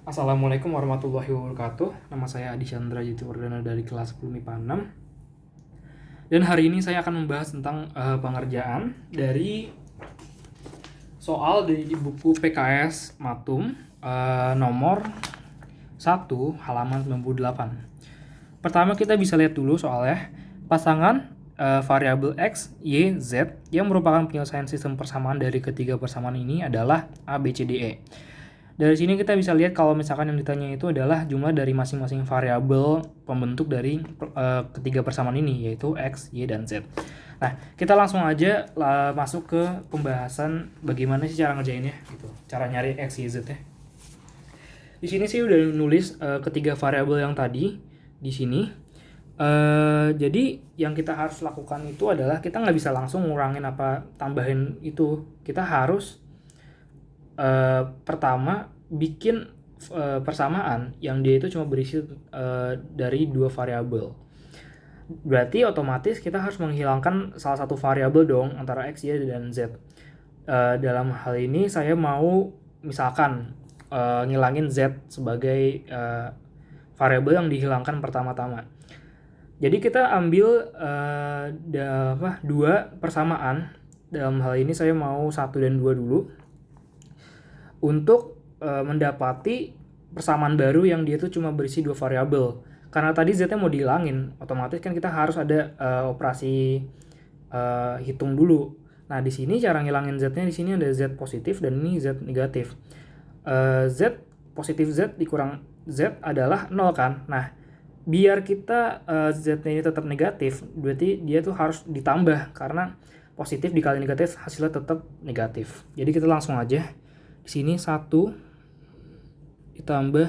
Assalamualaikum warahmatullahi wabarakatuh. Nama saya Adi Chandra Jitiwardana dari kelas 10 MIPA 6. Dan hari ini saya akan membahas tentang pengerjaan dari soal di buku PKS Matum nomor 1 halaman 98. Pertama kita bisa lihat dulu soalnya. Pasangan variabel X, Y, Z yang merupakan penyelesaian sistem persamaan dari ketiga persamaan ini adalah A, B, C, D, E. Dari sini kita bisa lihat kalau misalkan yang ditanya itu adalah jumlah dari masing-masing variabel pembentuk dari ketiga persamaan ini, yaitu X, Y, dan Z. Nah, kita langsung aja masuk ke pembahasan bagaimana sih cara ngerjainnya, gitu. Cara nyari X, Y, Z ya. Di sini sih udah nulis ketiga variabel yang tadi di sini. Jadi yang kita harus lakukan itu adalah kita nggak bisa langsung ngurangin apa tambahin itu. Kita harus pertama bikin persamaan yang dia itu cuma berisi dari dua variabel. Berarti otomatis kita harus menghilangkan salah satu variabel dong antara X, Y, dan Z. Dalam hal ini saya mau misalkan ngilangin Z sebagai variabel yang dihilangkan pertama-tama. Jadi kita ambil dua persamaan. Dalam hal ini saya mau 1 dan 2 dulu. Untuk mendapati persamaan baru yang dia tuh cuma berisi dua variabel. Karena tadi Z-nya mau dihilangin, otomatis kan kita harus ada operasi hitung dulu. Nah, di sini cara ngilangin Z-nya, di sini ada Z positif dan ini Z negatif. Z positif Z dikurang Z adalah 0 kan. Nah, biar kita Z-nya ini tetap negatif, berarti dia tuh harus ditambah karena positif dikali negatif hasilnya tetap negatif. Jadi kita langsung aja di sini 1 ditambah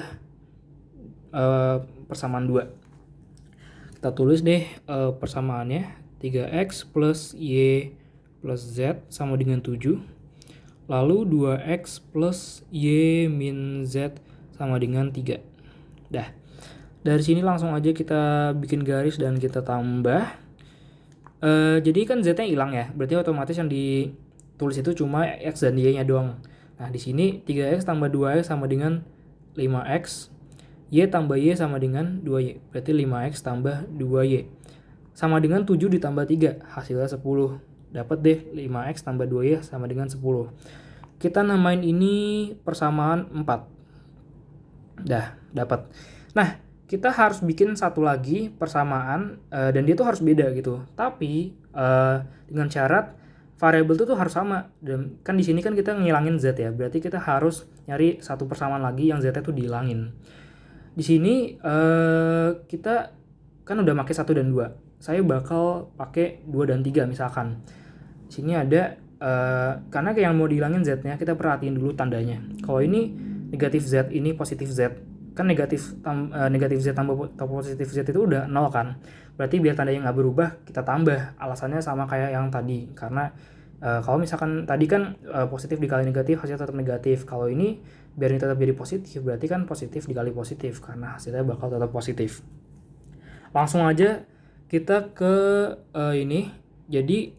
persamaan 2. Kita tulis deh persamaannya 3x plus y plus z sama dengan 7. Lalu 2x plus y min z sama dengan 3. Dah. Dari sini langsung aja kita bikin garis dan kita tambah. Jadi kan z-nya hilang ya. Berarti otomatis yang ditulis itu cuma x dan y-nya doang. Nah, di sini 3x tambah 2x sama dengan 5x. Y tambah Y sama dengan 2Y. Berarti 5x tambah 2Y. Sama dengan 7 ditambah 3. Hasilnya 10. Dapat deh 5x tambah 2Y sama dengan 10. Kita namain ini persamaan 4. Dah, dapat. Nah, kita harus bikin satu lagi persamaan dan dia tuh harus beda gitu. Tapi dengan syarat variabel itu tuh harus sama. Dan kan di sini kan kita ngilangin Z ya. Berarti kita harus nyari satu persamaan lagi yang Z-nya tuh dihilangin. Di sini kita kan udah pakai 1 dan 2. Saya bakal pakai 2 dan 3 misalkan. Di sini ada karena yang mau dihilangin Z-nya, kita perhatiin dulu tandanya. Kalau ini negatif Z, ini positif Z. Kan negatif Z tambah positif Z itu udah 0 kan. Berarti biar tandanya nggak berubah, kita tambah. Alasannya sama kayak yang tadi. Karena kalau misalkan tadi kan positif dikali negatif, hasilnya tetap negatif. Kalau ini biar ini tetap jadi positif, berarti kan positif dikali positif. Karena hasilnya bakal tetap positif. Langsung aja kita ke ini. Jadi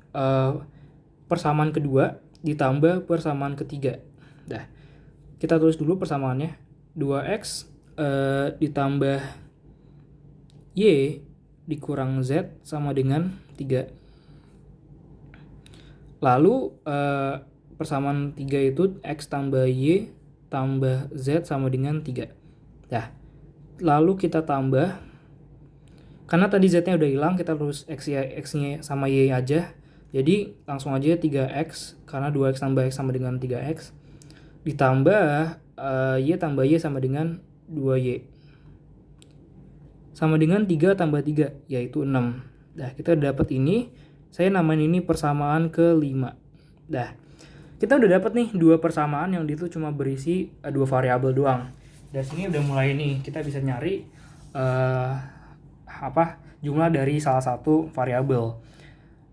persamaan kedua ditambah persamaan ketiga. Dah. Kita tulis dulu persamaannya. 2x ditambah y dikurang z sama dengan 3. Lalu persamaan 3 itu x tambah y tambah z sama dengan 3. Nah, lalu kita tambah. Karena tadi z-nya udah hilang, kita terus x-nya sama y aja. Jadi langsung aja 3x, karena 2x tambah x sama dengan 3x. Ditambah y tambah y sama dengan 2y. Sama dengan 3 tambah 3, yaitu 6. Nah, kita dapat ini. Saya namain ini persamaan ke-5. Dah, kita udah dapat nih dua persamaan yang itu cuma berisi dua variabel doang. Dari sini udah mulai nih, kita bisa nyari jumlah dari salah satu variabel.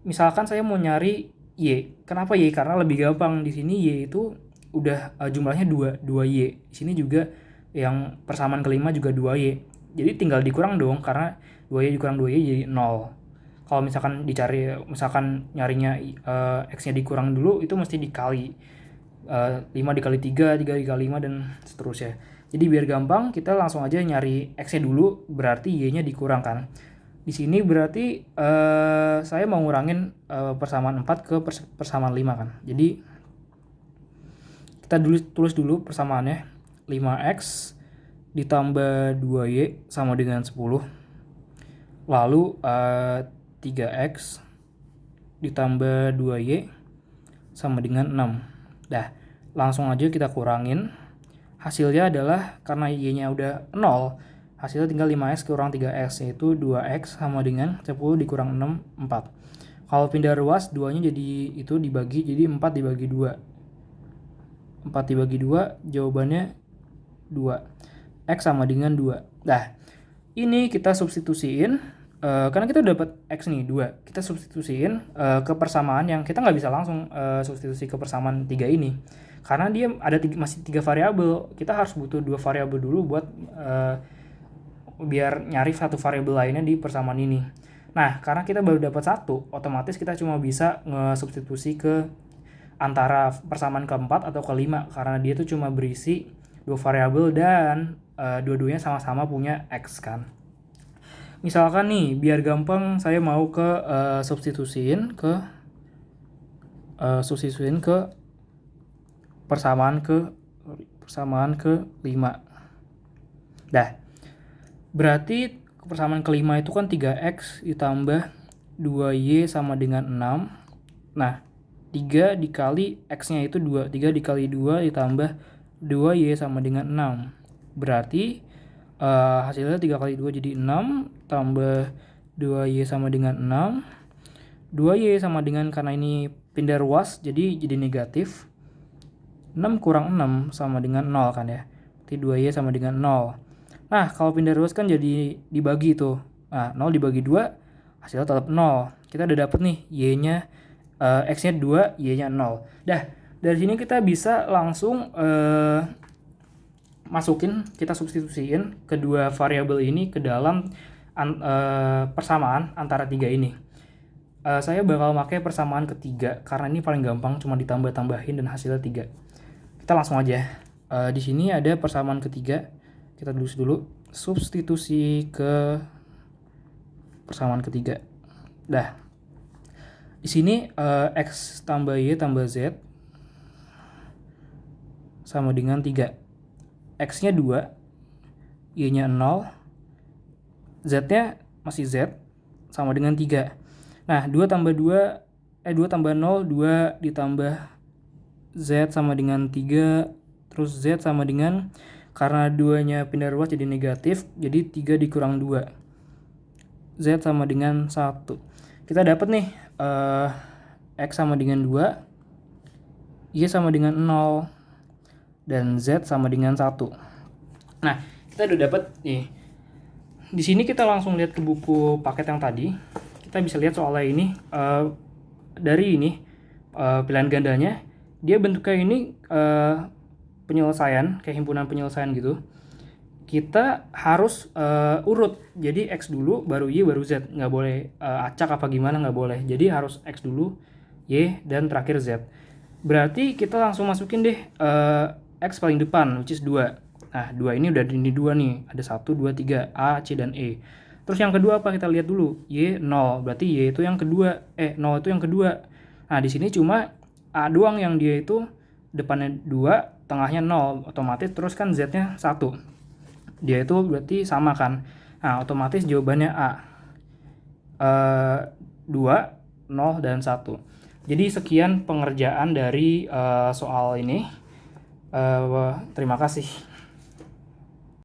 Misalkan saya mau nyari y. Kenapa y? Karena lebih gampang. Di sini y itu udah jumlahnya 2y. Di sini juga yang persamaan kelima juga 2y. Jadi tinggal dikurang dong, karena 2y dikurang 2y jadi 0. Kalau misalkan nyarinya x-nya dikurang dulu, itu mesti dikali. 5 dikali 3, 3 dikali 5, dan seterusnya. Jadi biar gampang, kita langsung aja nyari X-nya dulu, berarti Y-nya dikurangkan. Di sini berarti saya mau ngurangin persamaan 4 ke persamaan 5 kan. Jadi kita tulis dulu persamaannya. 5X ditambah 2Y sama dengan 10. Lalu 3X ditambah 2Y sama dengan 6. Dah, langsung aja kita kurangin. Hasilnya adalah karena Y-nya udah 0, hasilnya tinggal 5X kurang 3X, yaitu 2X sama dengan 10 dikurang 6, 4. Kalau pindah ruas, 2-nya jadi itu dibagi, jadi 4 dibagi 2. 4 dibagi 2, jawabannya 2. X sama dengan 2. Nah, ini kita substitusiin, karena kita udah dapat X nih, 2. Kita substitusiin ke persamaan yang kita nggak bisa langsung substitusi ke persamaan 3 ini. Karena dia ada masih 3 variabel, kita harus butuh 2 variabel dulu buat biar nyari satu variabel lainnya di persamaan ini. Nah, karena kita baru dapat 1, otomatis kita cuma bisa nge-substitusi ke antara persamaan keempat atau kelima, karena dia tuh cuma berisi 2 variabel dan dua-duanya sama-sama punya X kan. Misalkan nih, biar gampang saya mau ke substitusiin ke persamaan ke 5. Dah. Berarti persamaan kelima itu kan 3X ditambah 2Y sama dengan 6. Nah, 3 dikali X-nya itu 2. 3 dikali 2 ditambah 2Y sama dengan 6. Berarti hasilnya 3 kali 2 jadi 6, tambah 2Y sama dengan 6. 2Y sama dengan, karena ini pindah ruas, jadi negatif. 6 kurang 6 sama dengan 0 kan ya. Berarti 2Y sama dengan 0. Nah, kalau pindah ruas kan jadi dibagi tuh. Nah, 0 dibagi 2, hasilnya tetap 0. Kita udah dapet nih, Y-nya, X-nya 2, Y-nya 0. Dah, dari sini kita bisa langsung kita substitusiin kedua variabel ini ke dalam persamaan antara 3 ini. Saya bakal pakai persamaan ketiga, karena ini paling gampang, cuma ditambah-tambahin dan hasilnya 3. Kita langsung aja. Di sini ada persamaan ketiga. Kita tulis dulu, substitusi ke persamaan ketiga. Dah. Di sini X tambah Y tambah Z sama dengan 3. X-nya 2, Y-nya 0, Z-nya masih Z sama dengan 3. Nah, 2 tambah 0, 2 ditambah Z sama dengan 3, terus Z sama dengan, karena 2-nya pindah ruas jadi negatif, jadi 3 dikurang 2. Z sama dengan 1. Kita dapat nih, X sama dengan 2, Y sama dengan 0, dan Z sama dengan 1. Nah, kita udah dapat nih. Di sini kita langsung lihat ke buku paket yang tadi. Kita bisa lihat soalnya ini, dari ini, pilihan gandanya, dia bentuknya ini penyelesaian, kayak himpunan penyelesaian gitu. Kita harus urut, jadi X dulu, baru Y, baru Z. Nggak boleh acak apa gimana, nggak boleh. Jadi harus X dulu, Y, dan terakhir Z. Berarti kita langsung masukin deh X paling depan, which is 2. Nah, 2 ini udah ini 2 nih. Ada 1, 2, 3, A, C, dan E. Terus yang kedua apa? Kita lihat dulu. Y 0. Berarti Y itu yang kedua. 0 itu yang kedua. Nah, di sini cuma A doang yang dia itu depannya 2, tengahnya 0. Otomatis terus kan Z-nya 1. Dia itu berarti sama kan. Nah, otomatis jawabannya A. 2, 0, dan 1. Jadi sekian pengerjaan dari soal ini. Terima kasih.